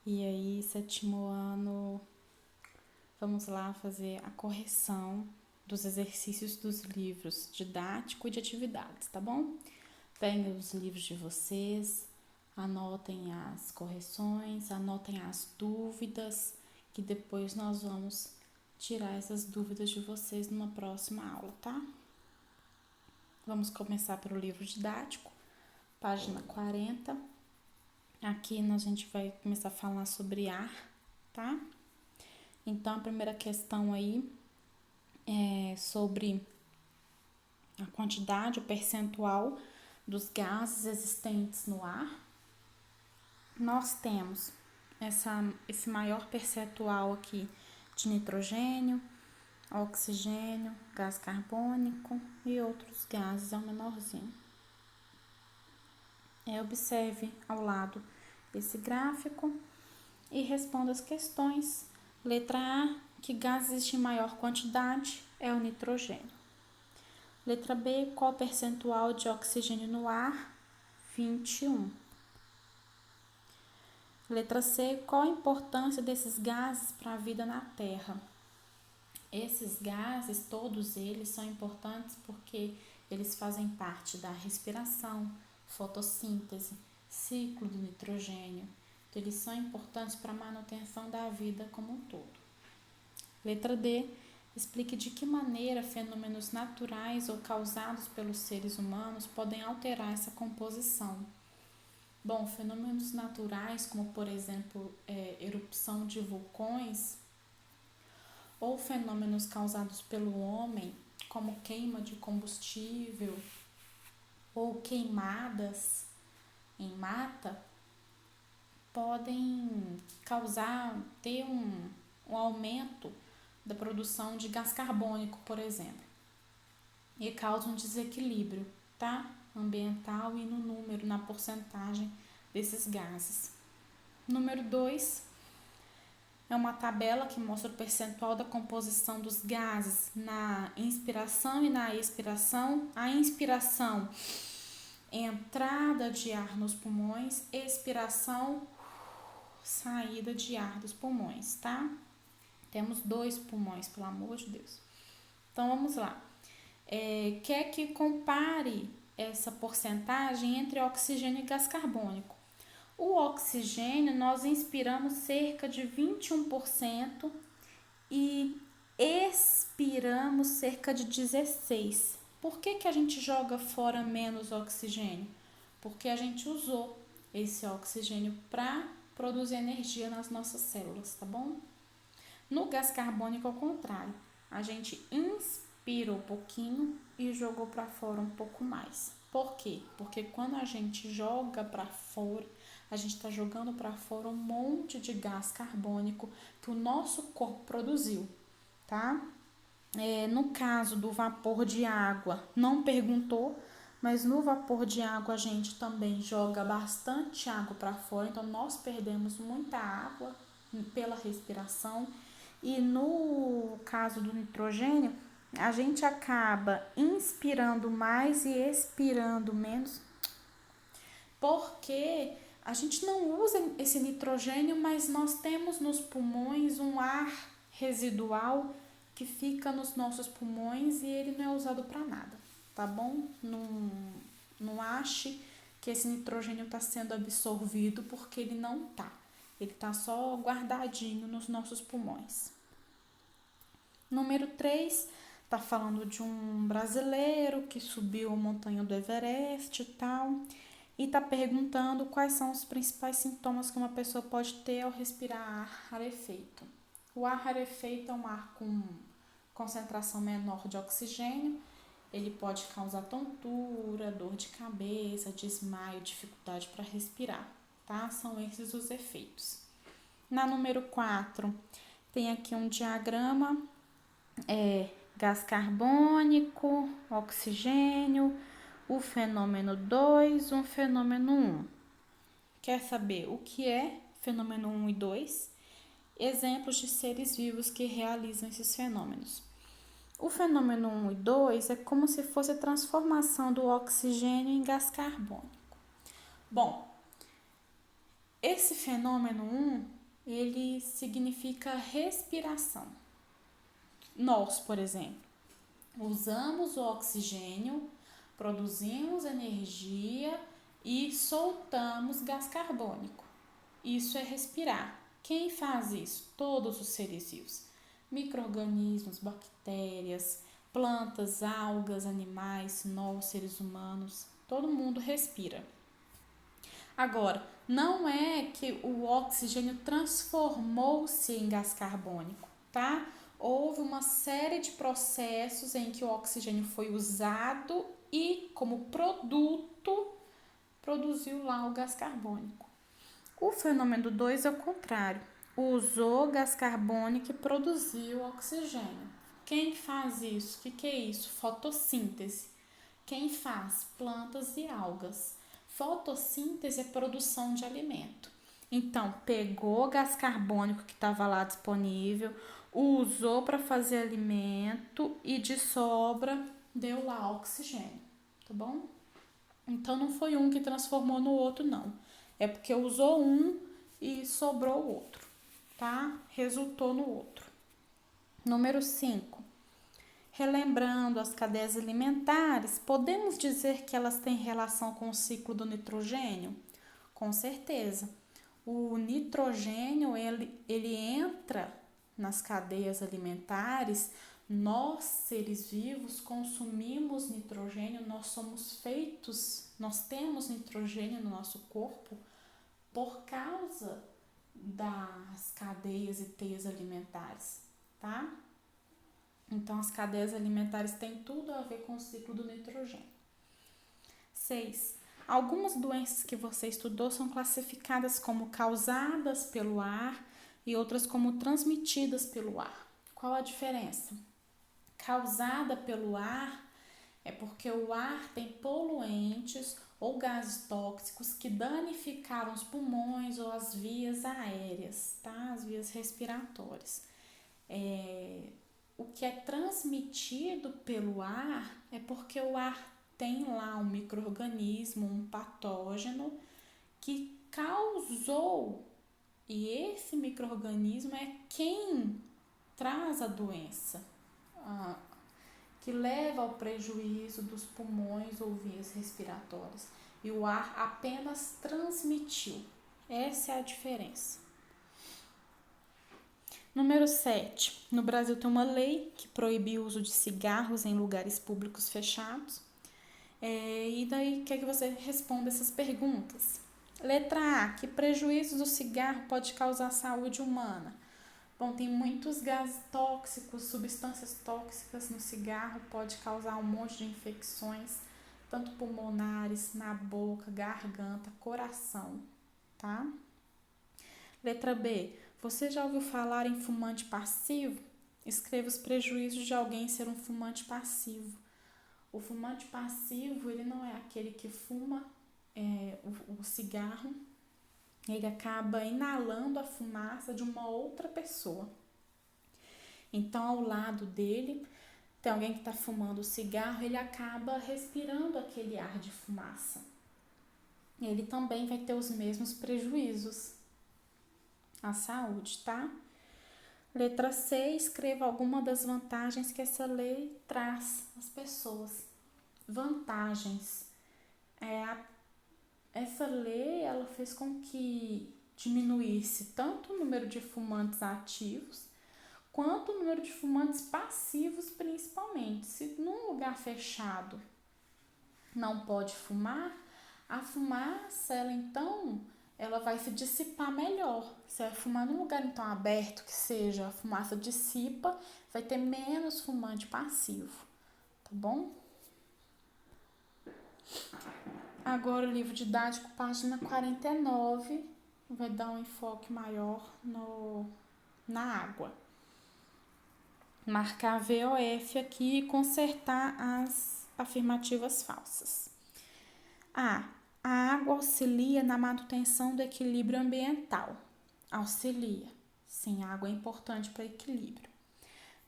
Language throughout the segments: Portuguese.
E aí, sétimo ano, vamos lá fazer a correção dos exercícios dos livros didático e de atividades, tá bom? Peguem os livros de vocês, anotem as correções, anotem as dúvidas, que depois nós vamos tirar essas dúvidas de vocês numa próxima aula, tá? Vamos começar pelo livro didático, página 40. Aqui a gente vai começar a falar sobre ar, tá? Então, a primeira questão aí é sobre a quantidade, o percentual dos gases existentes no ar. Nós temos esse maior percentual aqui de nitrogênio, oxigênio, gás carbônico e outros gases, é o menorzinho. Observe ao lado esse gráfico e responda as questões. Letra A, que gás existe em maior quantidade? É o nitrogênio. Letra B, qual o percentual de oxigênio no ar? 21. Letra C, qual a importância desses gases para a vida na Terra? Esses gases, todos eles, são importantes porque eles fazem parte da respiração, fotossíntese, ciclo do nitrogênio. Então, eles são importantes para a manutenção da vida como um todo. Letra D, explique de que maneira fenômenos naturais ou causados pelos seres humanos podem alterar essa composição. Bom, fenômenos naturais, como por exemplo, erupção de vulcões, ou fenômenos causados pelo homem, como queima de combustível ou queimadas em mata, podem ter um aumento da produção de gás carbônico, por exemplo, e causam um desequilíbrio, tá? Ambiental e no número, na porcentagem desses gases. Número 2 é uma tabela que mostra o percentual da composição dos gases na inspiração e na expiração. A inspiração, entrada de ar nos pulmões, expiração, saída de ar dos pulmões, tá? Temos 2 pulmões, pelo amor de Deus. Então, vamos lá. Quer que compare essa porcentagem entre oxigênio e gás carbônico. O oxigênio, nós inspiramos cerca de 21% e expiramos cerca de 16%. Por que a gente joga fora menos oxigênio? Porque a gente usou esse oxigênio para produzir energia nas nossas células, tá bom? No gás carbônico, ao contrário, a gente inspirou um pouquinho e jogou para fora um pouco mais. Por quê? Porque quando a gente joga para fora, a gente está jogando para fora um monte de gás carbônico que o nosso corpo produziu, tá? No caso do vapor de água, não perguntou, mas no vapor de água a gente também joga bastante água para fora, então nós perdemos muita água pela respiração. E no caso do nitrogênio, a gente acaba inspirando mais e expirando menos, porque a gente não usa esse nitrogênio, mas nós temos nos pulmões um ar residual que fica nos nossos pulmões e ele não é usado para nada, tá bom? Não ache que esse nitrogênio está sendo absorvido, porque ele não está. Ele está só guardadinho nos nossos pulmões. Número 3, está falando de um brasileiro que subiu a montanha do Everest e tal, e está perguntando quais são os principais sintomas que uma pessoa pode ter ao respirar ar rarefeito. O ar rarefeito é um ar com concentração menor de oxigênio. Ele pode causar tontura, dor de cabeça, desmaio, dificuldade para respirar, tá? São esses os efeitos. Na número 4, tem aqui um diagrama, gás carbônico, oxigênio, o fenômeno 2, o fenômeno 1. Quer saber o que é fenômeno 1 e 2? Exemplos de seres vivos que realizam esses fenômenos. O fenômeno 1 e 2 é como se fosse a transformação do oxigênio em gás carbônico. Bom, Esse fenômeno 1, ele significa respiração. Nós, por exemplo, usamos o oxigênio, produzimos energia e soltamos gás carbônico. Isso é respirar. Quem faz isso? Todos os seres vivos. Micro-organismos, bactérias, plantas, algas, animais, nós, seres humanos, todo mundo respira. Agora, não é que o oxigênio transformou-se em gás carbônico, tá? Houve uma série de processos em que o oxigênio foi usado e, como produto, produziu lá o gás carbônico. O fenômeno 2 é o contrário. Usou gás carbônico e produziu oxigênio. Quem faz isso? O que é isso? Fotossíntese. Quem faz? Plantas e algas. Fotossíntese é produção de alimento. Então, pegou gás carbônico que estava lá disponível, usou para fazer alimento e de sobra deu lá oxigênio, tá bom? Então, não foi um que transformou no outro, não. É porque usou um e sobrou o outro, tá? Resultou no outro. Número 5. Relembrando as cadeias alimentares, podemos dizer que elas têm relação com o ciclo do nitrogênio? Com certeza. O nitrogênio, ele entra nas cadeias alimentares. Nós, seres vivos, consumimos nitrogênio, nós temos nitrogênio no nosso corpo por causa das cadeias e teias alimentares, tá? Então, as cadeias alimentares têm tudo a ver com o ciclo do nitrogênio. 6. Algumas doenças que você estudou são classificadas como causadas pelo ar e outras como transmitidas pelo ar. Qual a diferença? Causada pelo ar é porque o ar tem poluentes ou gases tóxicos que danificaram os pulmões ou as vias aéreas, tá? As vias respiratórias. O que é transmitido pelo ar é porque o ar tem lá um micro-organismo, um patógeno que causou, e esse micro-organismo é quem traz a doença, que leva ao prejuízo dos pulmões ou vias respiratórias. E o ar apenas transmitiu. Essa é a diferença. Número 7. No Brasil tem uma lei que proíbe o uso de cigarros em lugares públicos fechados. E daí, quer que você responda essas perguntas. Letra A. Que prejuízos o cigarro pode causar à saúde humana? Bom, tem muitos gases tóxicos, substâncias tóxicas no cigarro, pode causar um monte de infecções, tanto pulmonares, na boca, garganta, coração, tá? Letra B. Você já ouviu falar em fumante passivo? Escreva os prejuízos de alguém ser um fumante passivo. O fumante passivo, ele não é aquele que fuma o cigarro, ele acaba inalando a fumaça de uma outra pessoa. Então, ao lado dele, tem alguém que está fumando o cigarro, ele acaba respirando aquele ar de fumaça. Ele também vai ter os mesmos prejuízos à saúde, tá? Letra C, escreva alguma das vantagens que essa lei traz às pessoas. Vantagens. Essa lei, ela fez com que diminuísse tanto o número de fumantes ativos, quanto o número de fumantes passivos, principalmente. Se num lugar fechado não pode fumar, a fumaça, ela vai se dissipar melhor. Se vai fumar num lugar então aberto, que seja, a fumaça dissipa, vai ter menos fumante passivo, tá bom? Agora o livro didático, página 49, vai dar um enfoque maior na água. Marcar VOF aqui e consertar as afirmativas falsas. A água auxilia na manutenção do equilíbrio ambiental. Auxilia. Sim, a água é importante para o equilíbrio.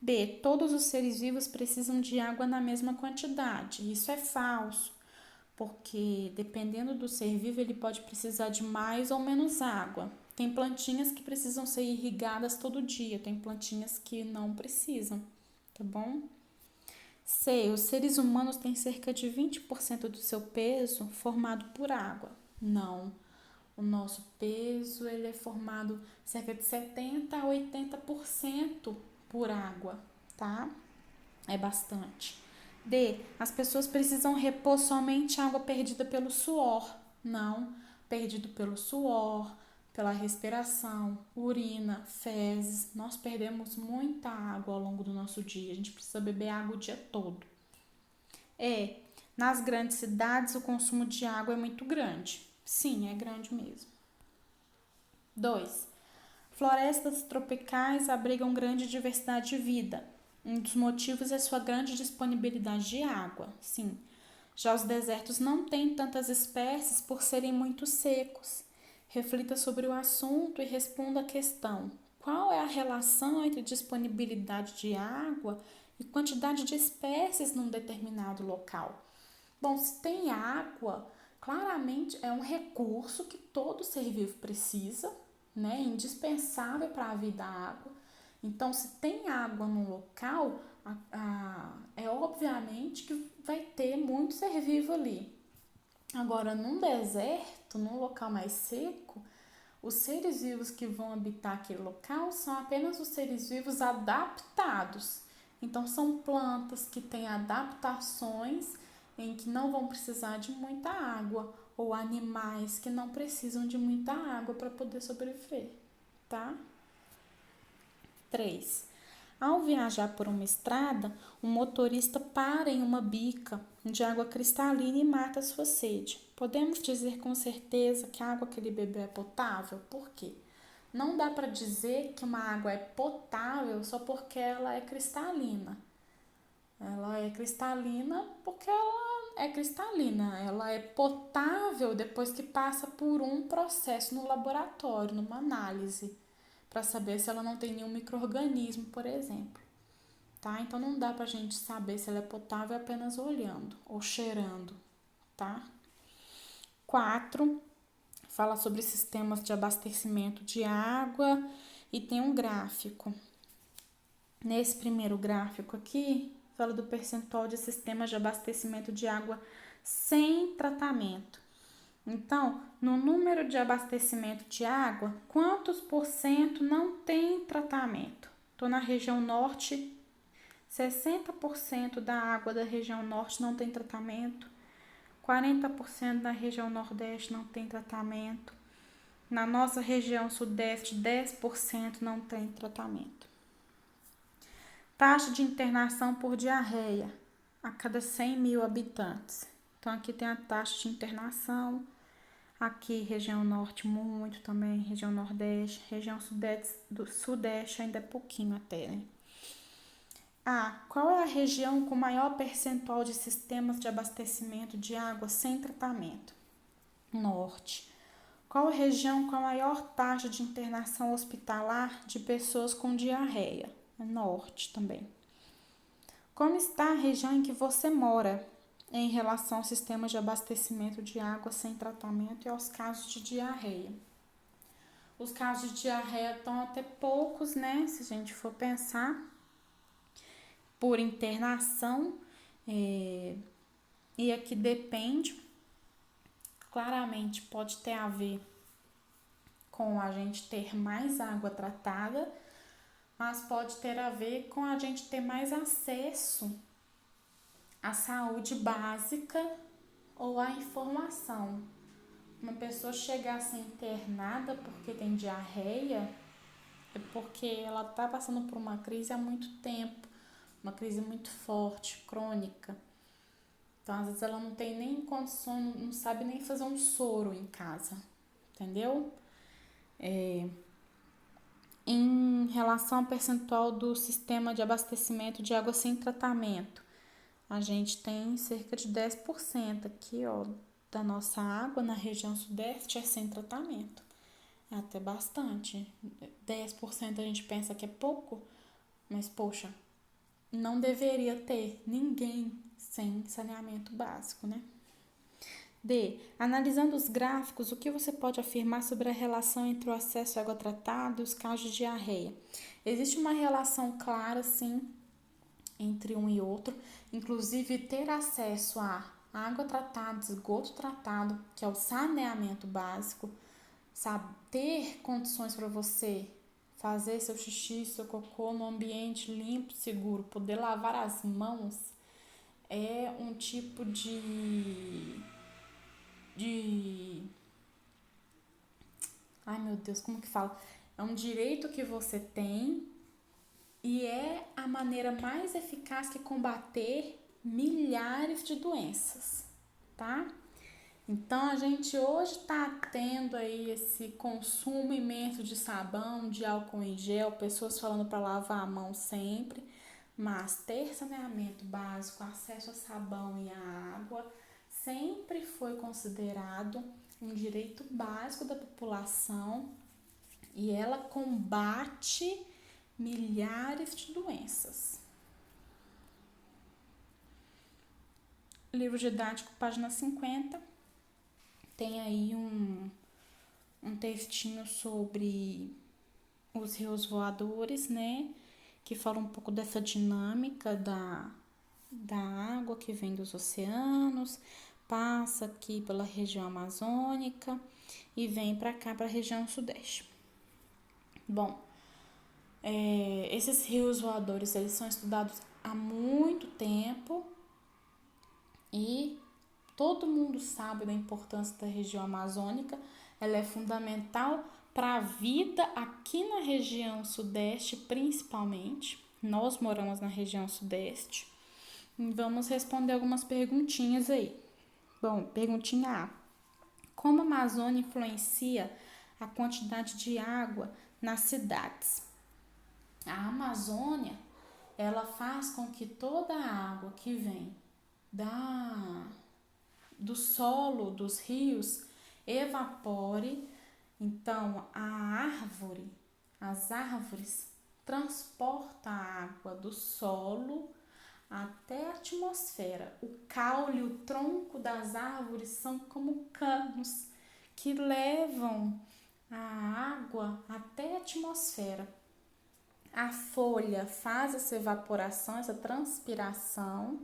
B. Todos os seres vivos precisam de água na mesma quantidade. Isso é falso, porque dependendo do ser vivo, ele pode precisar de mais ou menos água. Tem plantinhas que precisam ser irrigadas todo dia, tem plantinhas que não precisam, tá bom? C. Os seres humanos têm cerca de 20% do seu peso formado por água. Não. O nosso peso ele é formado cerca de 70 a 80% por água, tá? É bastante. D. As pessoas precisam repor somente água perdida pelo suor. Não, perdido pelo suor, pela respiração, urina, fezes. Nós perdemos muita água ao longo do nosso dia. A gente precisa beber água o dia todo. E. Nas grandes cidades o consumo de água é muito grande. Sim, é grande mesmo. 2. Florestas tropicais abrigam grande diversidade de vida. Um dos motivos é sua grande disponibilidade de água, sim. Já os desertos não têm tantas espécies por serem muito secos. Reflita sobre o assunto e responda a questão: qual é a relação entre disponibilidade de água e quantidade de espécies num determinado local? Bom, se tem água, claramente é um recurso que todo ser vivo precisa, né? Indispensável para a vida a água. Então, se tem água no local, é obviamente que vai ter muito ser vivo ali. Agora, num deserto, num local mais seco, os seres vivos que vão habitar aquele local são apenas os seres vivos adaptados. Então, são plantas que têm adaptações em que não vão precisar de muita água, ou animais que não precisam de muita água para poder sobreviver, tá? 3. Ao viajar por uma estrada, um motorista para em uma bica de água cristalina e mata a sua sede. Podemos dizer com certeza que a água que ele bebeu é potável? Por quê? Não dá para dizer que uma água é potável só porque ela é cristalina. Ela é cristalina porque ela é cristalina. Ela é potável depois que passa por um processo no laboratório, numa análise, para saber se ela não tem nenhum micro-organismo, por exemplo. Tá? Então não dá pra gente saber se ela é potável apenas olhando ou cheirando, tá? 4. Fala sobre sistemas de abastecimento de água e tem um gráfico. Nesse primeiro gráfico aqui, fala do percentual de sistemas de abastecimento de água sem tratamento. Então, no número de abastecimento de água, quantos por cento não tem tratamento? Estou na região norte, 60% da água da região norte não tem tratamento, 40% da região nordeste não tem tratamento, na nossa região sudeste, 10% não tem tratamento. Taxa de internação por diarreia a cada 100 mil habitantes. Então, aqui tem a taxa de internação. Aqui, região norte, muito também. Região nordeste. Região sudeste ainda é pouquinho até, né? Qual é a região com maior percentual de sistemas de abastecimento de água sem tratamento? Norte. Qual a região com a maior taxa de internação hospitalar de pessoas com diarreia? Norte também. Como está a região em que você mora em relação ao sistema de abastecimento de água sem tratamento e aos casos de diarreia? Os casos de diarreia estão até poucos, né? Se a gente for pensar, por internação, e aqui depende, claramente pode ter a ver com a gente ter mais água tratada, mas pode ter a ver com a gente ter mais acesso à saúde básica ou à informação. Uma pessoa chegar a ser internada porque tem diarreia é porque ela está passando por uma crise há muito tempo, uma crise muito forte, crônica. Então, às vezes ela não tem nem condição, não sabe nem fazer um soro em casa, entendeu? Em relação ao percentual do sistema de abastecimento de água sem tratamento, a gente tem cerca de 10% aqui, ó, da nossa água na região sudeste é sem tratamento. É até bastante. 10% a gente pensa que é pouco, mas poxa, não deveria ter ninguém sem saneamento básico, né? D. Analisando os gráficos, o que você pode afirmar sobre a relação entre o acesso à água tratada e os casos de diarreia? Existe uma relação clara, sim, entre um e outro. Inclusive, ter acesso a água tratada, esgoto tratado, que é o saneamento básico, sabe? Ter condições para você fazer seu xixi, seu cocô no ambiente limpo, seguro, poder lavar as mãos, é um tipo de ai meu Deus, como que fala? É um direito que você tem e é a maneira mais eficaz que combater milhares de doenças, tá? Então a gente hoje está tendo aí esse consumo imenso de sabão, de álcool em gel, pessoas falando para lavar a mão sempre, mas ter saneamento básico, acesso a sabão e a água sempre foi considerado um direito básico da população e ela combate milhares de doenças. Livro didático, página 50, tem aí um textinho sobre os rios voadores, né? Que fala um pouco dessa dinâmica da água que vem dos oceanos, passa aqui pela região amazônica e vem para cá, para a região sudeste. Bom, esses rios voadores, eles são estudados há muito tempo e todo mundo sabe da importância da região amazônica. Ela é fundamental para a vida aqui na região sudeste, principalmente. Nós moramos na região sudeste. E vamos responder algumas perguntinhas aí. Bom, perguntinha A. Como a Amazônia influencia a quantidade de água nas cidades? A Amazônia, ela faz com que toda a água que vem do solo, dos rios, evapore. Então, as árvores transportam a água do solo até a atmosfera. O caule, o tronco das árvores são como canos que levam a água até a atmosfera. A folha faz essa evaporação, essa transpiração,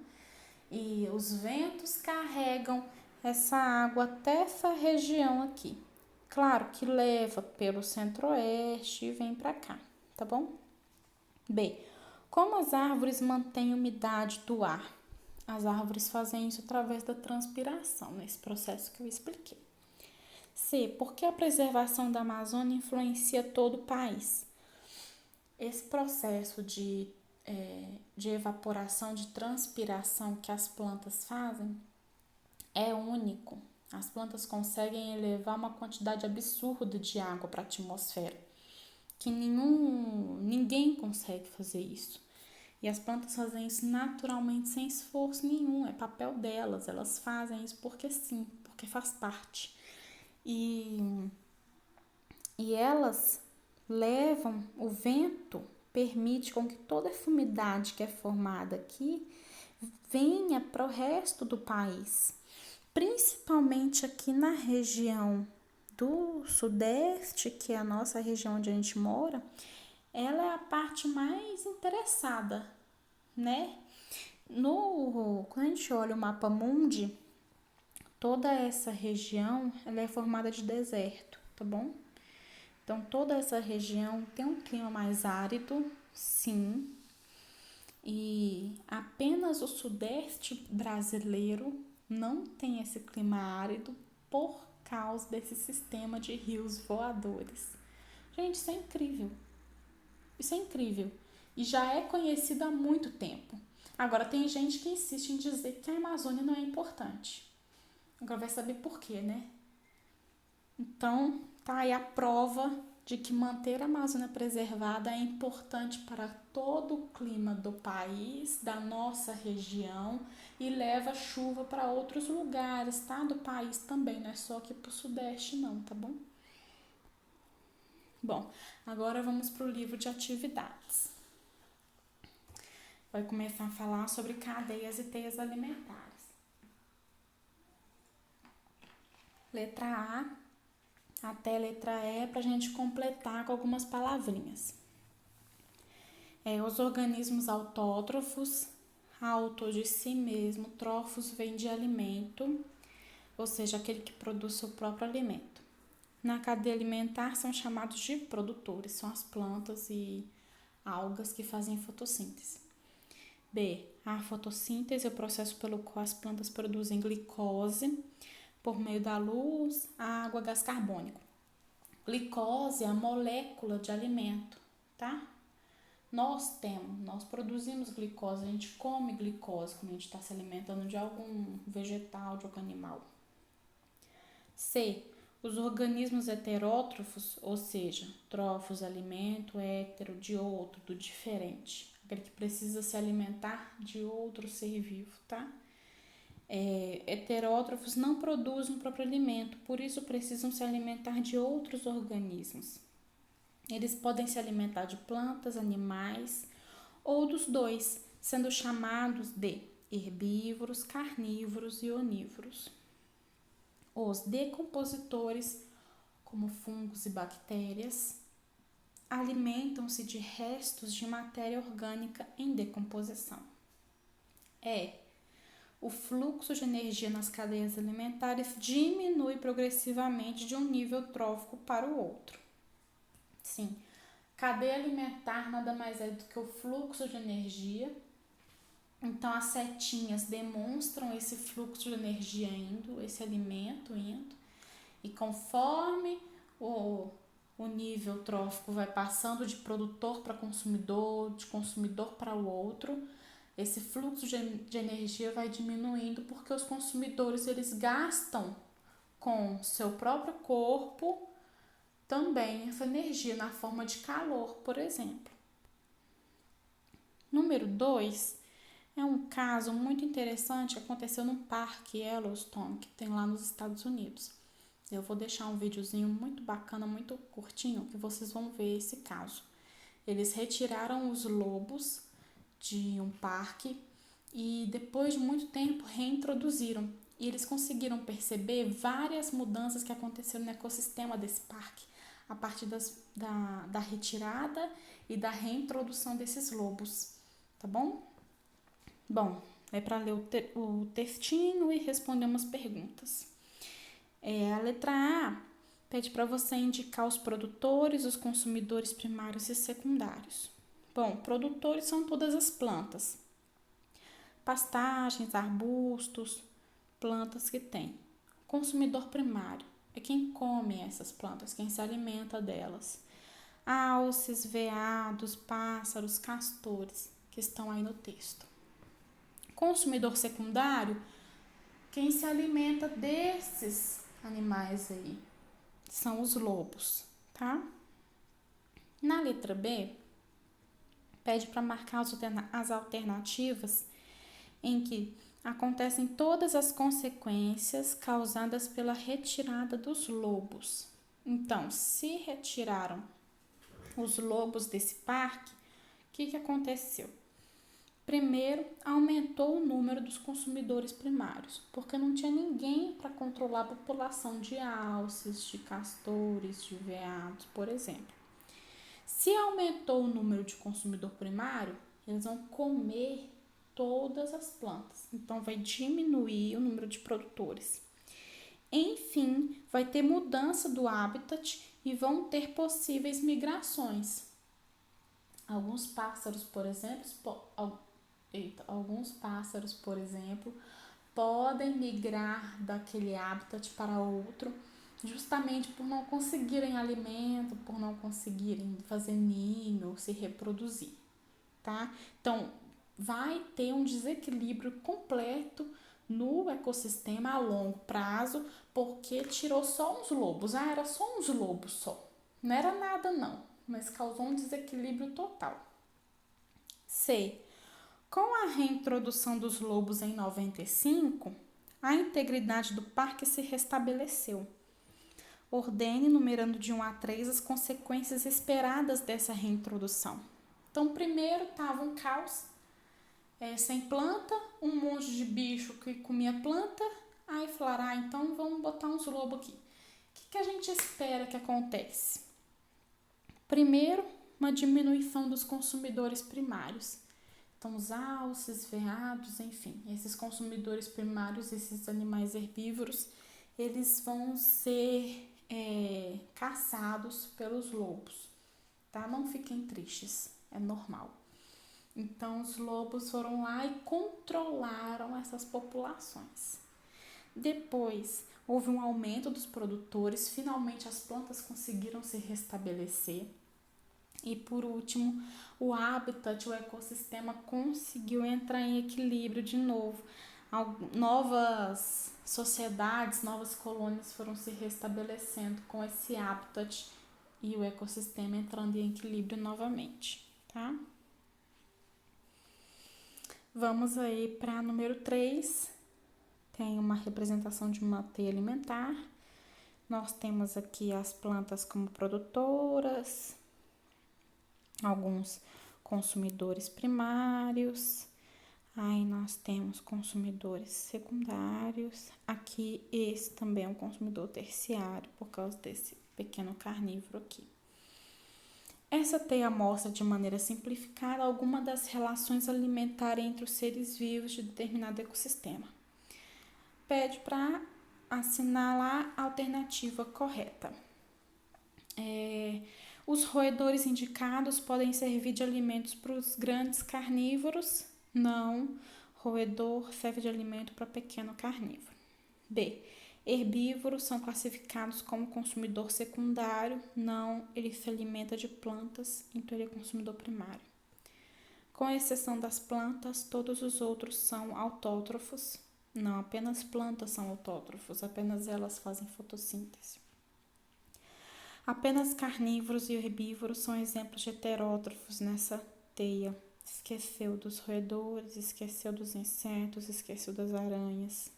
e os ventos carregam essa água até essa região aqui. Claro que leva pelo centro-oeste e vem para cá, tá bom? B. Como as árvores mantêm a umidade do ar? As árvores fazem isso através da transpiração, nesse processo que eu expliquei. C. Por que a preservação da Amazônia influencia todo o país? Esse processo de evaporação, de transpiração que as plantas fazem é único. As plantas conseguem elevar uma quantidade absurda de água para a atmosfera, que ninguém consegue fazer isso. E as plantas fazem isso naturalmente, sem esforço nenhum, é papel delas, elas fazem isso porque sim, porque faz parte. E elas levam, o vento permite com que toda essa umidade que é formada aqui venha para o resto do país, principalmente aqui na região do sudeste, que é a nossa região onde a gente mora. Ela é a parte mais interessada, né? Quando a gente olha o mapa mundi, toda essa região ela é formada de deserto, tá bom? Então, toda essa região tem um clima mais árido, sim, e apenas o sudeste brasileiro não tem esse clima árido por causa desse sistema de rios voadores. Gente, isso é incrível. Isso é incrível. E já é conhecido há muito tempo. Agora, tem gente que insiste em dizer que a Amazônia não é importante. Agora vai saber por quê, né? Então, tá aí a prova de que manter a Amazônia preservada é importante para todo o clima do país, da nossa região, e leva chuva para outros lugares, tá? Do país também, não é só aqui pro Sudeste não, tá bom? Bom, agora vamos para o livro de atividades. Vai começar a falar sobre cadeias e teias alimentares. letra A até a letra E, para a gente completar com algumas palavrinhas. Os organismos autótrofos, auto de si mesmo, trófos vem de alimento, ou seja, aquele que produz seu próprio alimento. Na cadeia alimentar são chamados de produtores, são as plantas e algas que fazem fotossíntese. B. A fotossíntese é o processo pelo qual as plantas produzem glicose por meio da luz, água, gás carbônico. Glicose é a molécula de alimento, tá? Nós produzimos glicose, a gente come glicose quando a gente está se alimentando de algum vegetal, de algum animal. C. Os organismos heterótrofos, ou seja, trófos, alimento, hétero, de outro, do diferente. Aquele que precisa se alimentar de outro ser vivo, tá? Heterótrofos não produzem o próprio alimento, por isso precisam se alimentar de outros organismos. Eles podem se alimentar de plantas, animais ou dos dois, sendo chamados de herbívoros, carnívoros e onívoros. Os decompositores, como fungos e bactérias, alimentam-se de restos de matéria orgânica em decomposição. O fluxo de energia nas cadeias alimentares diminui progressivamente de um nível trófico para o outro. Sim, cadeia alimentar nada mais é do que o fluxo de energia. Então, as setinhas demonstram esse fluxo de energia indo, esse alimento indo. E conforme o nível trófico vai passando de produtor para consumidor, de consumidor para o outro, esse fluxo de energia vai diminuindo porque os consumidores eles gastam com seu próprio corpo também essa energia na forma de calor, por exemplo. Número 2 é um caso muito interessante que aconteceu num parque Yellowstone, que tem lá nos Estados Unidos. Eu vou deixar um videozinho muito bacana, muito curtinho, que vocês vão ver esse caso. Eles retiraram os lobos de um parque e depois de muito tempo reintroduziram. E eles conseguiram perceber várias mudanças que aconteceram no ecossistema desse parque, a partir da retirada e da reintrodução desses lobos, tá bom? Bom, é para ler o textinho e responder umas perguntas. A letra A pede para você indicar os produtores, os consumidores primários e secundários. Bom, produtores são todas as plantas, pastagens, arbustos, plantas que tem. Consumidor primário é quem come essas plantas, quem se alimenta delas. Alces, veados, pássaros, castores, que estão aí no texto. Consumidor secundário, quem se alimenta desses animais aí, são os lobos, tá? Na letra B, pede para marcar as alternativas em que acontecem todas as consequências causadas pela retirada dos lobos. Então, se retiraram os lobos desse parque, o que aconteceu? Primeiro, aumentou o número dos consumidores primários, porque não tinha ninguém para controlar a população de alces, de castores, de veados, por exemplo. Se aumentou o número de consumidor primário, eles vão comer todas as plantas, então vai diminuir o número de produtores. Enfim, vai ter mudança do habitat e vão ter possíveis migrações. Alguns pássaros, por exemplo, podem migrar daquele habitat para outro, justamente por não conseguirem alimento, por não conseguirem fazer ninho, se reproduzir, tá? Então, vai ter um desequilíbrio completo no ecossistema a longo prazo, porque tirou só uns lobos. Era só uns lobos só. Não era nada não, mas causou um desequilíbrio total. C. Com a reintrodução dos lobos em 95, a integridade do parque se restabeleceu. Ordene, numerando de 1 a 3, as consequências esperadas dessa reintrodução. Então, primeiro estava um caos, sem planta, um monte de bicho que comia planta, Aí falaram, então vamos botar uns lobos aqui. O que a gente espera que acontece? Primeiro, uma diminuição dos consumidores primários. Então, os alces, veados, enfim, esses consumidores primários, esses animais herbívoros, eles vão ser caçados pelos lobos, tá? Não fiquem tristes, é normal. Então, os lobos foram lá e controlaram essas populações. Depois, houve um aumento dos produtores, finalmente as plantas conseguiram se restabelecer. E por último, o habitat, o ecossistema conseguiu entrar em equilíbrio de novo. Novas sociedades, novas colônias foram se restabelecendo com esse habitat e o ecossistema entrando em equilíbrio novamente, tá? Vamos aí para número 3. Tem uma representação de uma teia alimentar. Nós temos aqui as plantas como produtoras, alguns consumidores primários, aí nós temos consumidores secundários, aqui esse também é um consumidor terciário por causa desse pequeno carnívoro aqui. Essa teia mostra de maneira simplificada alguma das relações alimentares entre os seres vivos de determinado ecossistema. Pede para assinalar a alternativa correta. Os roedores indicados podem servir de alimentos para os grandes carnívoros? Não. Roedor serve de alimento para pequeno carnívoro. B. Herbívoros são classificados como consumidor secundário? Não. Ele se alimenta de plantas, então ele é consumidor primário. Com exceção das plantas, todos os outros são autótrofos? Não, apenas plantas são autótrofos, apenas elas fazem fotossíntese. Apenas carnívoros e herbívoros são exemplos de heterótrofos nessa teia. Esqueceu dos roedores, esqueceu dos insetos, esqueceu das aranhas.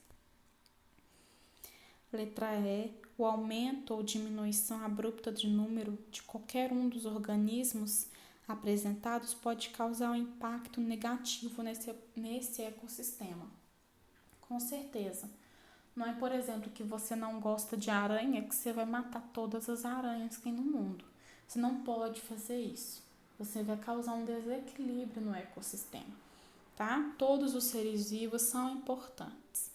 Letra E. O aumento ou diminuição abrupta de número de qualquer um dos organismos apresentados pode causar um impacto negativo nesse ecossistema. Com certeza. Não é, por exemplo, que você não gosta de aranha que você vai matar todas as aranhas que tem no mundo. Você não pode fazer isso. Você vai causar um desequilíbrio no ecossistema, tá? Todos os seres vivos são importantes,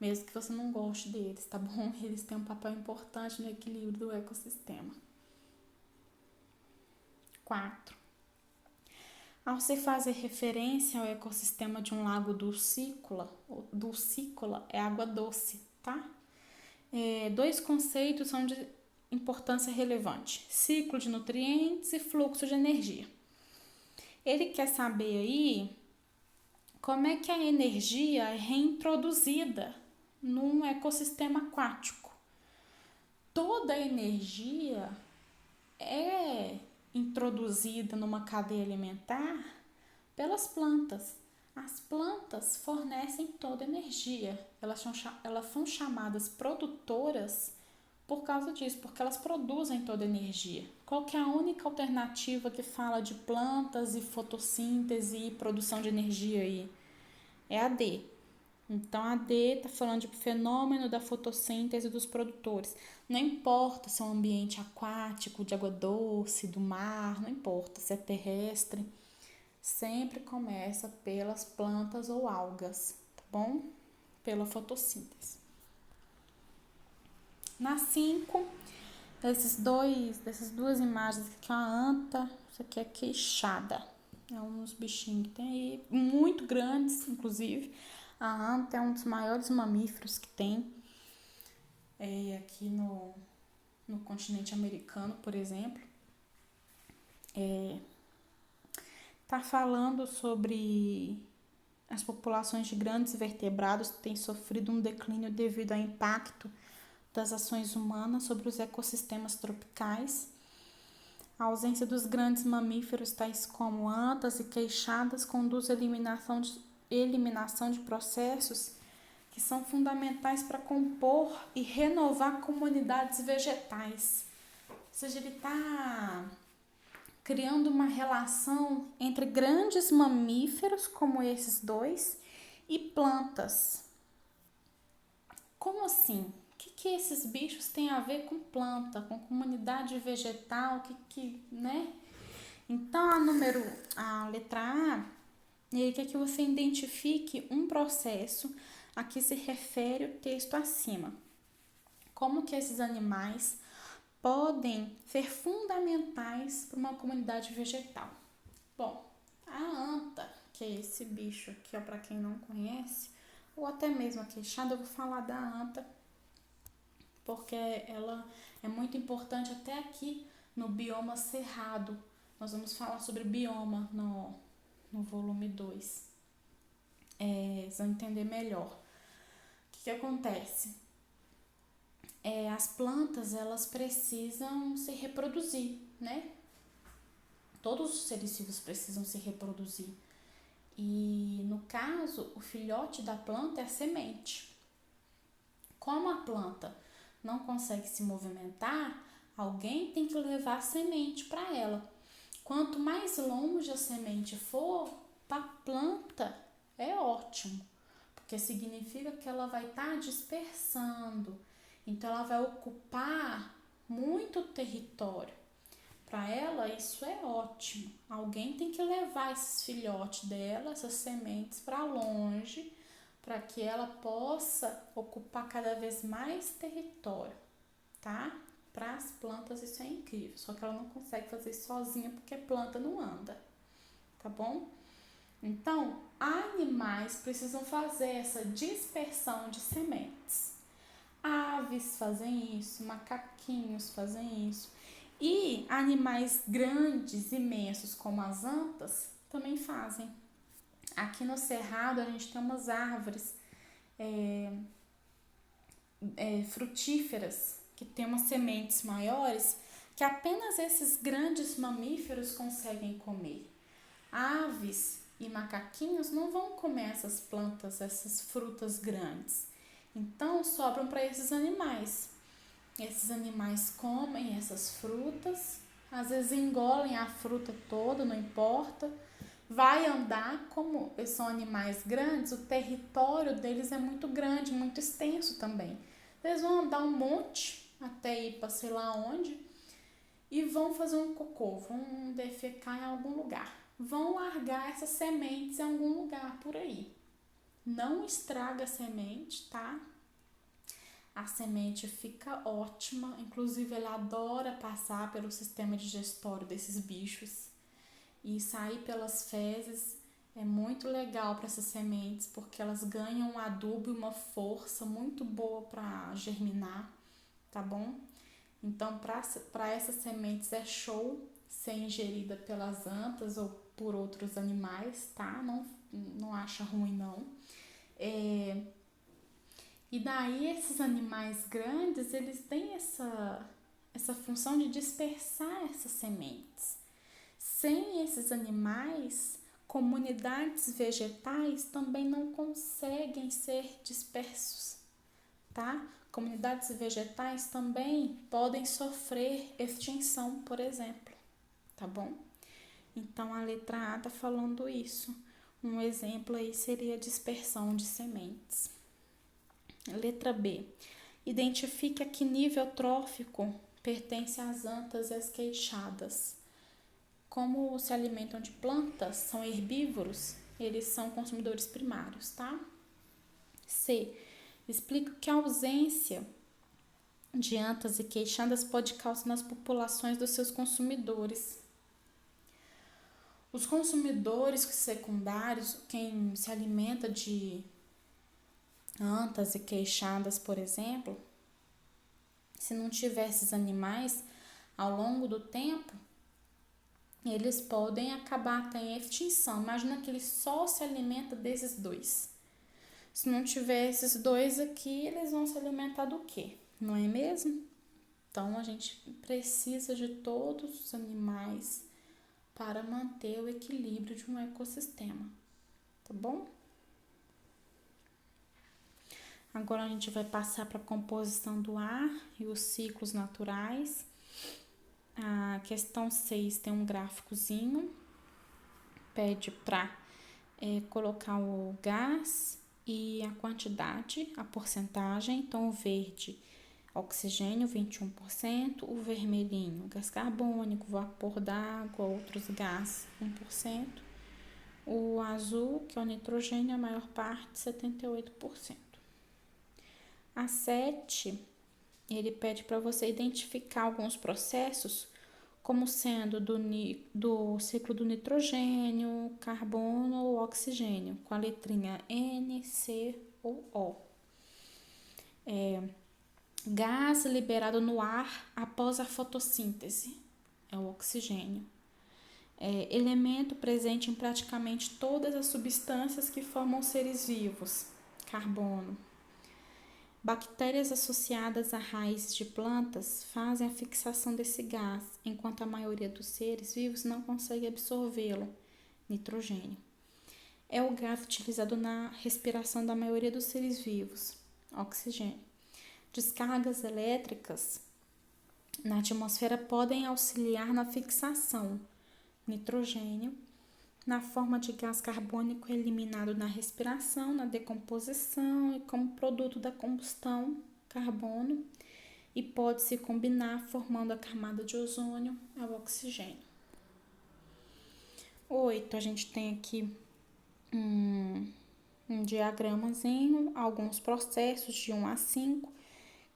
mesmo que você não goste deles, tá bom? Eles têm um papel importante no equilíbrio do ecossistema. 4. Ao se fazer referência ao ecossistema de um lago dulcícola é água doce, tá? Dois conceitos são de importância relevante: ciclo de nutrientes e fluxo de energia. Ele quer saber aí como é que a energia é reintroduzida num ecossistema aquático. Toda a energia é introduzida numa cadeia alimentar pelas plantas. As plantas fornecem toda a energia. Elas são chamadas produtoras por causa disso, porque elas produzem toda a energia. Qual que é a única alternativa que fala de plantas e fotossíntese e produção de energia aí? É a D. Então, a D está falando de fenômeno da fotossíntese dos produtores. Não importa se é um ambiente aquático, de água doce, do mar, não importa se é terrestre. Sempre começa pelas plantas ou algas, tá bom? Pela fotossíntese. Na 5, dessas duas imagens, aqui é uma anta, isso aqui é queixada. É uns bichinhos que tem aí, muito grandes, inclusive. A anta é um dos maiores mamíferos que tem aqui no continente americano, por exemplo. Está falando sobre as populações de grandes vertebrados que têm sofrido um declínio devido ao impacto das ações humanas sobre os ecossistemas tropicais. A ausência dos grandes mamíferos, tais como antas e queixadas, conduz à eliminação de processos que são fundamentais para compor e renovar comunidades vegetais. Ou seja, ele está criando uma relação entre grandes mamíferos, como esses dois, e plantas. Como assim? O que esses bichos têm a ver com planta, com comunidade vegetal, né? Então, a letra A, ele quer que você identifique um processo a que se refere o texto acima. Como que esses animais podem ser fundamentais para uma comunidade vegetal? Bom, a anta, que é esse bicho aqui, para quem não conhece, ou até mesmo a queixada, eu vou falar da anta, porque ela é muito importante até aqui no bioma cerrado. Nós vamos falar sobre bioma no volume 2. Vocês vão entender melhor. O que acontece? As plantas, elas precisam se reproduzir, né? Todos os seres vivos precisam se reproduzir. E, no caso, o filhote da planta é a semente. Como a planta não consegue se movimentar, alguém tem que levar a semente para ela. Quanto mais longe a semente for, para a planta é ótimo, porque significa que ela vai estar dispersando. Então, ela vai ocupar muito território. Para ela, isso é ótimo. Alguém tem que levar esses filhotes dela, essas sementes, para longe, para que ela possa ocupar cada vez mais território, tá? Para as plantas isso é incrível, só que ela não consegue fazer isso sozinha porque planta não anda, tá bom? Então, animais precisam fazer essa dispersão de sementes. Aves fazem isso, macaquinhos fazem isso. E animais grandes, imensos, como as antas, também fazem. Aqui no Cerrado a gente tem umas árvores frutíferas que tem umas sementes maiores que apenas esses grandes mamíferos conseguem comer. Aves e macaquinhos não vão comer essas plantas, essas frutas grandes. Então sobram para esses animais. Esses animais comem essas frutas, às vezes engolem a fruta toda, não importa. Vai andar, como são animais grandes, o território deles é muito grande, muito extenso também. Eles vão andar um monte até ir para sei lá onde e vão fazer um cocô, vão defecar em algum lugar. Vão largar essas sementes em algum lugar por aí. Não estraga a semente, tá? A semente fica ótima, inclusive ele adora passar pelo sistema digestório desses bichos e sair pelas fezes. É muito legal para essas sementes porque elas ganham um adubo e uma força muito boa para germinar, tá bom? Então, para essas sementes é show ser ingerida pelas antas ou por outros animais, tá? Não acha ruim, não. E daí esses animais grandes, eles têm essa função de dispersar essas sementes. Sem esses animais, comunidades vegetais também não conseguem ser dispersos, tá? Comunidades vegetais também podem sofrer extinção, por exemplo, tá bom? Então a letra A tá falando isso. Um exemplo aí seria a dispersão de sementes. Letra B. Identifique a que nível trófico pertence às antas e às queixadas. Como se alimentam de plantas, são herbívoros, eles são consumidores primários, tá? C. Explica que a ausência de antas e queixadas pode causar nas populações dos seus consumidores. Os consumidores secundários, quem se alimenta de antas e queixadas, por exemplo, se não tiver esses animais, ao longo do tempo, eles podem acabar até em extinção. Imagina que ele só se alimenta desses dois. Se não tiver esses dois aqui, eles vão se alimentar do quê? Não é mesmo? Então, a gente precisa de todos os animais para manter o equilíbrio de um ecossistema, tá bom? Agora a gente vai passar para a composição do ar e os ciclos naturais. A questão 6 tem um gráficozinho, pede para colocar o gás e a quantidade, a porcentagem. Então, o verde, oxigênio, 21%, o vermelhinho, gás carbônico, vapor d'água, outros gases, 1%, o azul, que é o nitrogênio, a maior parte, 78%. A 7, ele pede para você identificar alguns processos como sendo do ciclo do nitrogênio, carbono ou oxigênio, com a letrinha N, C ou O. Gás liberado no ar após a fotossíntese, é o oxigênio. Elemento presente em praticamente todas as substâncias que formam seres vivos, carbono. Bactérias associadas a raízes de plantas fazem a fixação desse gás, enquanto a maioria dos seres vivos não consegue absorvê-lo, nitrogênio. É o gás utilizado na respiração da maioria dos seres vivos, oxigênio. Descargas elétricas na atmosfera podem auxiliar na fixação, nitrogênio, na forma de gás carbônico eliminado na respiração, na decomposição e como produto da combustão, carbono, e pode se combinar formando a camada de ozônio, é o oxigênio. 8, a gente tem aqui um diagramazinho, alguns processos de 1 a 5,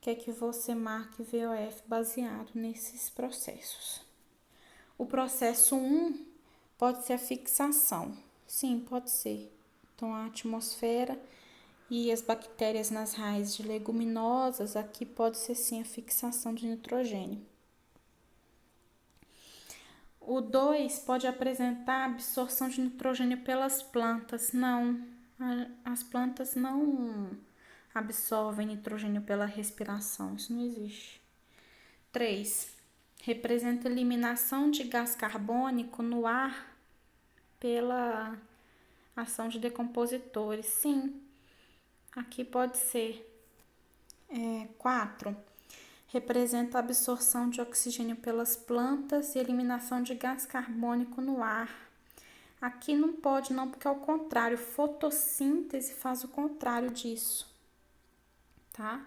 que é que você marque VOF baseado nesses processos. O processo 1 pode ser a fixação. Sim, pode ser. Então, a atmosfera e as bactérias nas raízes de leguminosas, aqui pode ser sim a fixação de nitrogênio. O 2 pode apresentar a absorção de nitrogênio pelas plantas. Não, as plantas não absorvem nitrogênio pela respiração, isso não existe. 3. Representa a eliminação de gás carbônico no ar pela ação de decompositores. Sim, aqui pode ser. 4. Representa a absorção de oxigênio pelas plantas e eliminação de gás carbônico no ar. Aqui não pode não, porque é o contrário, fotossíntese faz o contrário disso, tá?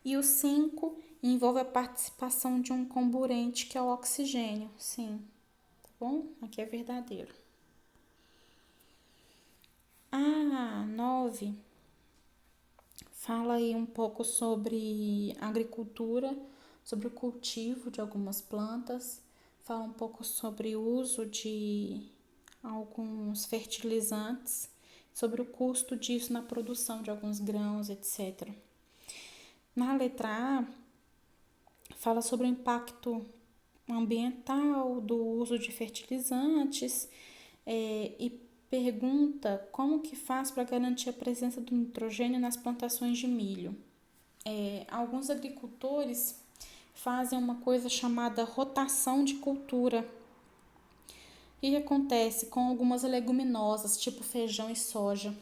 E o 5 envolve a participação de um comburente, que é o oxigênio, sim, tá bom? Aqui é verdadeiro. A 9 fala aí um pouco sobre agricultura, sobre o cultivo de algumas plantas, fala um pouco sobre o uso de alguns fertilizantes, sobre o custo disso na produção de alguns grãos, etc. Na letra A, fala sobre o impacto ambiental do uso de fertilizantes e pergunta como que faz para garantir a presença do nitrogênio nas plantações de milho. Alguns agricultores fazem uma coisa chamada rotação de cultura. O que acontece com algumas leguminosas, tipo feijão e soja?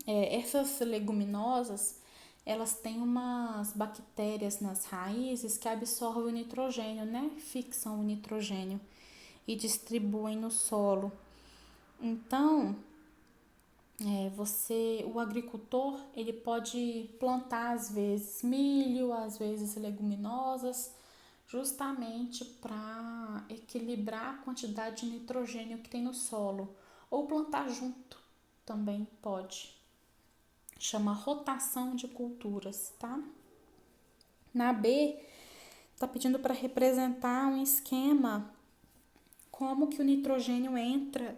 Essas leguminosas, elas têm umas bactérias nas raízes que absorvem o nitrogênio, né? Fixam o nitrogênio e distribuem no solo. Então, o agricultor, ele pode plantar às vezes milho, às vezes leguminosas, justamente para equilibrar a quantidade de nitrogênio que tem no solo. Ou plantar junto, também pode. Chama rotação de culturas, tá? Na B, está pedindo para representar um esquema como que o nitrogênio entra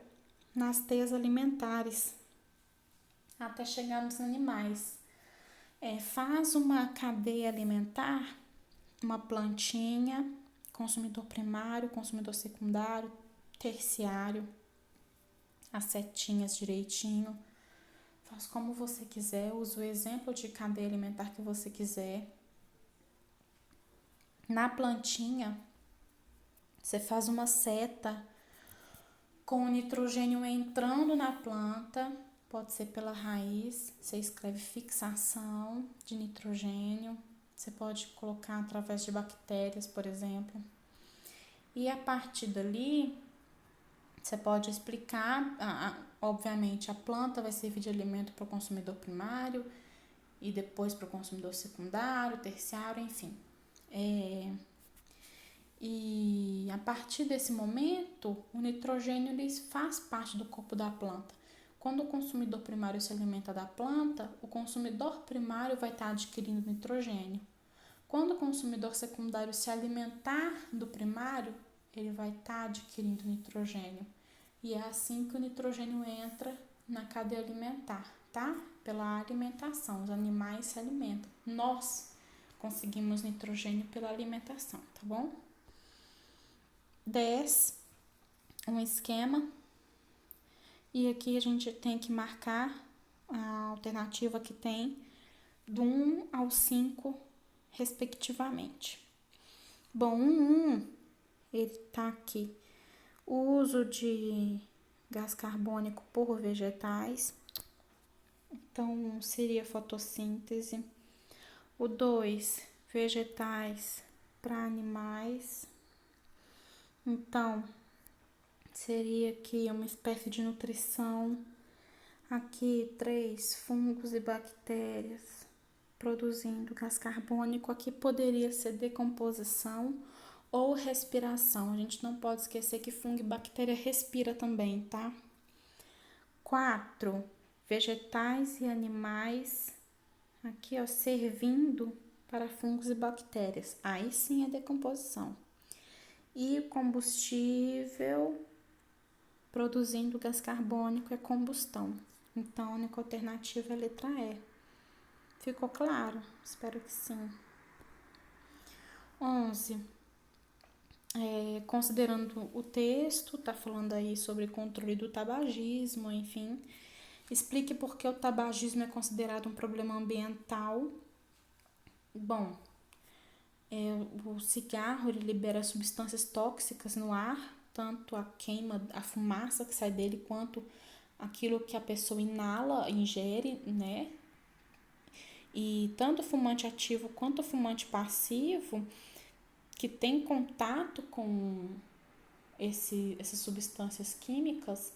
nas teias alimentares até chegar nos animais. Faz uma cadeia alimentar, uma plantinha, consumidor primário, consumidor secundário, terciário, as setinhas direitinho. Faz como você quiser, usa o exemplo de cadeia alimentar que você quiser. Na plantinha, você faz uma seta com o nitrogênio entrando na planta, pode ser pela raiz, você escreve fixação de nitrogênio, você pode colocar através de bactérias, por exemplo. E a partir dali, Você pode explicar, obviamente, a planta vai servir de alimento para o consumidor primário e depois para o consumidor secundário, terciário, enfim. E a partir desse momento, o nitrogênio ele faz parte do corpo da planta. Quando o consumidor primário se alimenta da planta, o consumidor primário vai estar adquirindo nitrogênio. Quando o consumidor secundário se alimentar do primário, ele vai estar adquirindo nitrogênio. E é assim que o nitrogênio entra na cadeia alimentar, tá? Pela alimentação, os animais se alimentam. Nós conseguimos nitrogênio pela alimentação, tá bom? 10, um esquema. E aqui a gente tem que marcar a alternativa que tem do 1 ao 5, respectivamente. Bom, 1, ele tá aqui. O uso de gás carbônico por vegetais, então seria fotossíntese. O 2, vegetais para animais, então seria aqui uma espécie de nutrição. Aqui 3, fungos e bactérias produzindo gás carbônico. Aqui poderia ser decomposição ou respiração. A gente não pode esquecer que fungo e bactéria respira também, tá? 4, vegetais e animais, aqui ó, servindo para fungos e bactérias. Aí sim é decomposição. E o combustível produzindo gás carbônico é combustão. Então a única alternativa é a letra E. Ficou claro? Espero que sim. 11. Considerando o texto, tá falando aí sobre controle do tabagismo, enfim. Explique por que o tabagismo é considerado um problema ambiental. Bom, o cigarro ele libera substâncias tóxicas no ar, tanto a queima, a fumaça que sai dele, quanto aquilo que a pessoa inala, ingere, né? E tanto o fumante ativo quanto o fumante passivo que tem contato com essas substâncias químicas,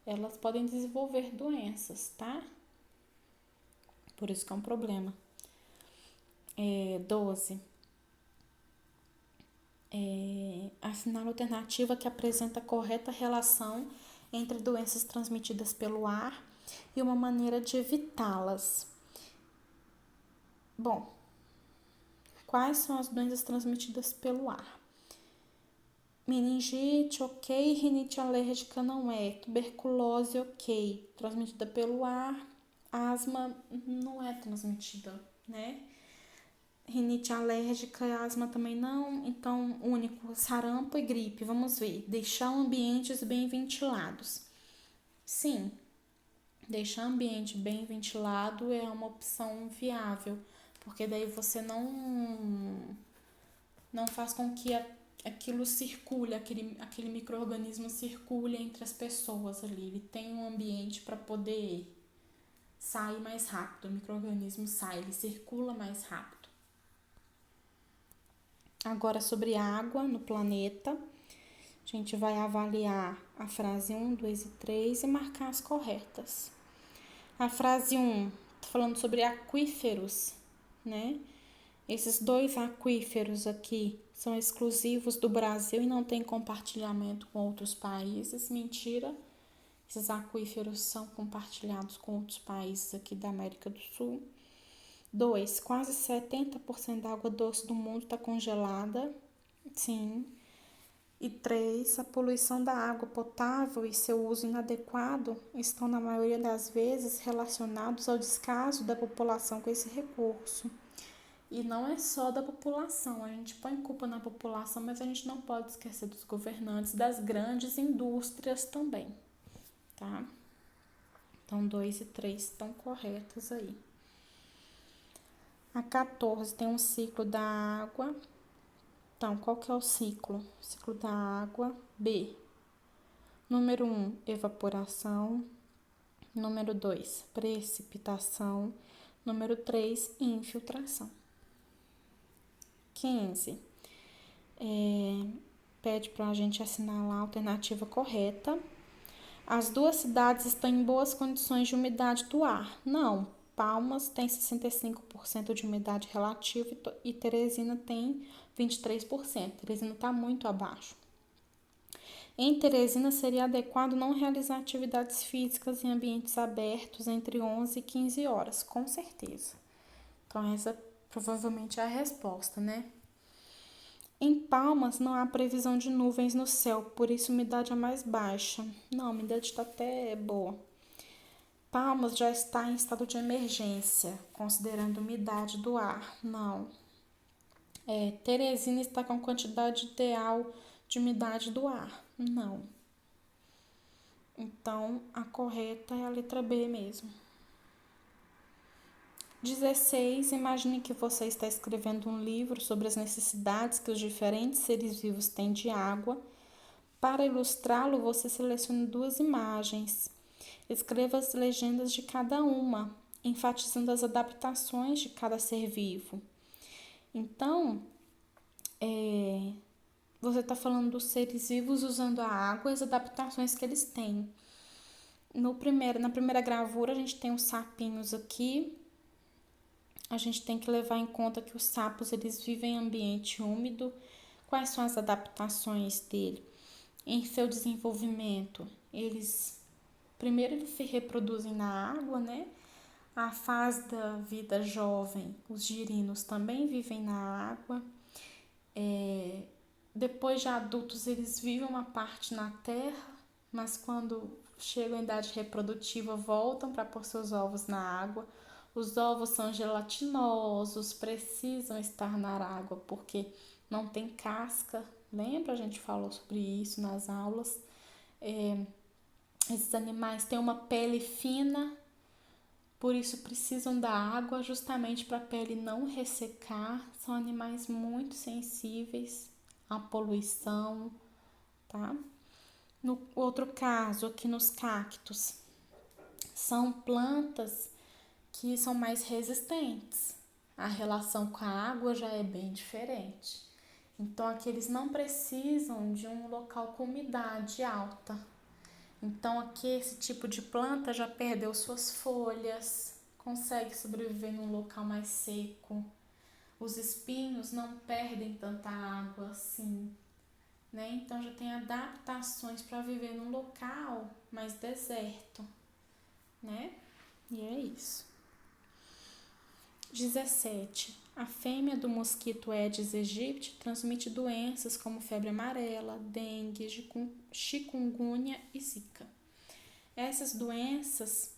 elas podem desenvolver doenças, tá? Por isso que é um problema. 12. Assinale a alternativa que apresenta a correta relação entre doenças transmitidas pelo ar e uma maneira de evitá-las. Bom, quais são as doenças transmitidas pelo ar? Meningite, ok. Rinite alérgica não é. Tuberculose, ok. Transmitida pelo ar. Asma não é transmitida, né? Rinite alérgica e asma também não. Então, único, sarampo e gripe. Vamos ver. Deixar ambientes bem ventilados. Sim, deixar ambiente bem ventilado é uma opção viável, porque daí você não faz com que aquilo circule, aquele micro-organismo circule entre as pessoas ali. Ele tem um ambiente para poder sair mais rápido. O micro-organismo sai, ele circula mais rápido. Agora, sobre água no planeta, a gente vai avaliar a frase 1, 2 e 3 e marcar as corretas. A frase 1, tô falando sobre aquíferos, né? Esses 2 aquíferos aqui são exclusivos do Brasil e não tem compartilhamento com outros países. Mentira, esses aquíferos são compartilhados com outros países aqui da América do Sul. 2, quase 70% da água doce do mundo está congelada. Sim. E 3, a poluição da água potável e seu uso inadequado estão, na maioria das vezes, relacionados ao descaso da população com esse recurso. E não é só da população, a gente põe culpa na população, mas a gente não pode esquecer dos governantes, das grandes indústrias também, tá? Então, 2 e 3 estão corretos aí. A 14 tem um ciclo da água. Então, qual que é o ciclo? Ciclo da água, B. Número 1, evaporação. Número 2, precipitação. Número 3, infiltração. 15. pede para a gente assinalar a alternativa correta. As duas cidades estão em boas condições de umidade do ar. Não, Palmas tem 65% de umidade relativa e Teresina tem 23%. Teresina está muito abaixo. Em Teresina, seria adequado não realizar atividades físicas em ambientes abertos entre 11 e 15 horas, com certeza. Então, essa provavelmente é a resposta, né? Em Palmas, não há previsão de nuvens no céu, por isso a umidade é mais baixa. Não, a umidade está até boa. Palmas já está em estado de emergência, considerando a umidade do ar. Não. Teresina está com quantidade ideal de umidade do ar. Não. Então, a correta é a letra B mesmo. 16. Imagine que você está escrevendo um livro sobre as necessidades que os diferentes seres vivos têm de água. Para ilustrá-lo, você seleciona 2 imagens. Escreva as legendas de cada uma, enfatizando as adaptações de cada ser vivo. Então, você está falando dos seres vivos usando a água e as adaptações que eles têm. Na primeira gravura, a gente tem os sapinhos aqui. A gente tem que levar em conta que os sapos eles vivem em ambiente úmido. Quais são as adaptações dele? Em seu desenvolvimento, primeiro eles se reproduzem na água, né? A fase da vida jovem, os girinos também vivem na água. Depois de adultos, eles vivem uma parte na terra, mas quando chegam à idade reprodutiva, voltam para pôr seus ovos na água. Os ovos são gelatinosos, precisam estar na água porque não tem casca. Lembra? A gente falou sobre isso nas aulas. Esses animais têm uma pele fina, por isso precisam da água justamente para a pele não ressecar. São animais muito sensíveis à poluição, tá? No outro caso, aqui nos cactos, são plantas que são mais resistentes. A relação com a água já é bem diferente. Então, aqui eles não precisam de um local com umidade alta. Então, aqui esse tipo de planta já perdeu suas folhas, consegue sobreviver num local mais seco. Os espinhos não perdem tanta água assim, né? Então, já tem adaptações para viver num local mais deserto, né? E é isso. 17. A fêmea do mosquito Aedes aegypti transmite doenças como febre amarela, dengue, chikungunya e zika. Essas doenças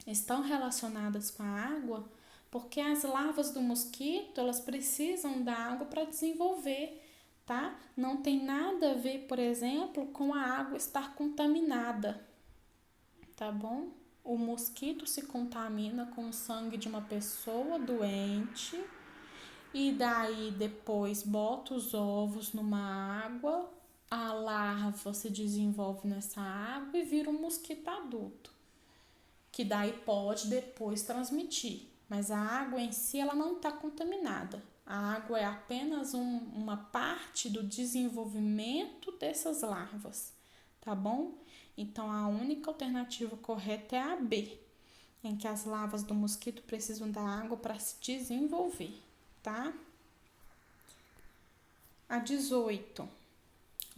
estão relacionadas com a água porque as larvas do mosquito, elas precisam da água para desenvolver, tá? Não tem nada a ver, por exemplo, com a água estar contaminada, tá bom? O mosquito se contamina com o sangue de uma pessoa doente e daí depois bota os ovos numa água, a larva se desenvolve nessa água e vira um mosquito adulto, que daí pode depois transmitir. Mas a água em si ela não está contaminada. A água é apenas uma parte do desenvolvimento dessas larvas, tá bom? Então, a única alternativa correta é a B, em que as larvas do mosquito precisam da água para se desenvolver, tá? A 18.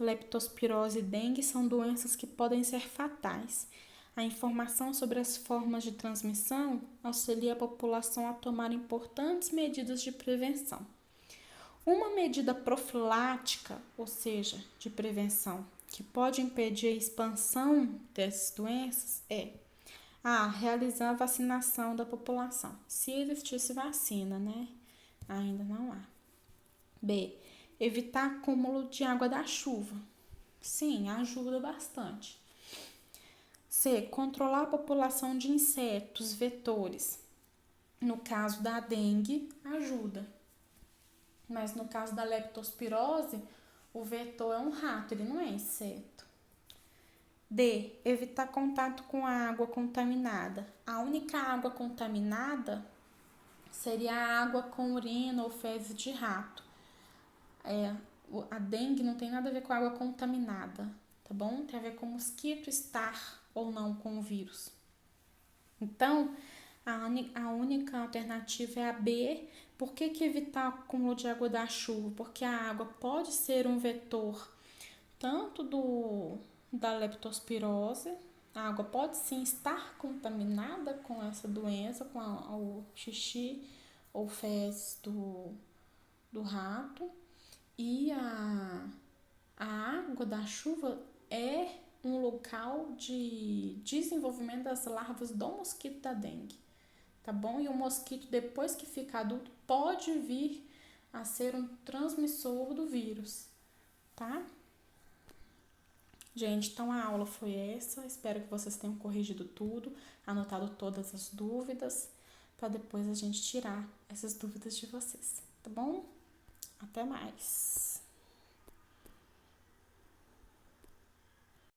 Leptospirose e dengue são doenças que podem ser fatais. A informação sobre as formas de transmissão auxilia a população a tomar importantes medidas de prevenção. Uma medida profilática, ou seja, de prevenção, que pode impedir a expansão dessas doenças é realizar a vacinação da população. Se existisse vacina, né? Ainda não há. B. Evitar acúmulo de água da chuva. Sim, ajuda bastante. C. Controlar a população de insetos, vetores. No caso da dengue, ajuda. Mas no caso da leptospirose, o vetor é um rato, ele não é inseto. D. Evitar contato com a água contaminada. A única água contaminada seria a água com urina ou fezes de rato. a dengue não tem nada a ver com água contaminada, tá bom? Tem a ver com o mosquito estar ou não com o vírus. Então, a única alternativa é a B. Por que evitar o acúmulo de água da chuva? Porque a água pode ser um vetor tanto da leptospirose, a água pode sim estar contaminada com essa doença, com o xixi ou fezes do rato. E a água da chuva é um local de desenvolvimento das larvas do mosquito da dengue, tá bom? E o mosquito, depois que fica adulto, pode vir a ser um transmissor do vírus, tá? Gente, então a aula foi essa. Espero que vocês tenham corrigido tudo, anotado todas as dúvidas, para depois a gente tirar essas dúvidas de vocês, tá bom? Até mais!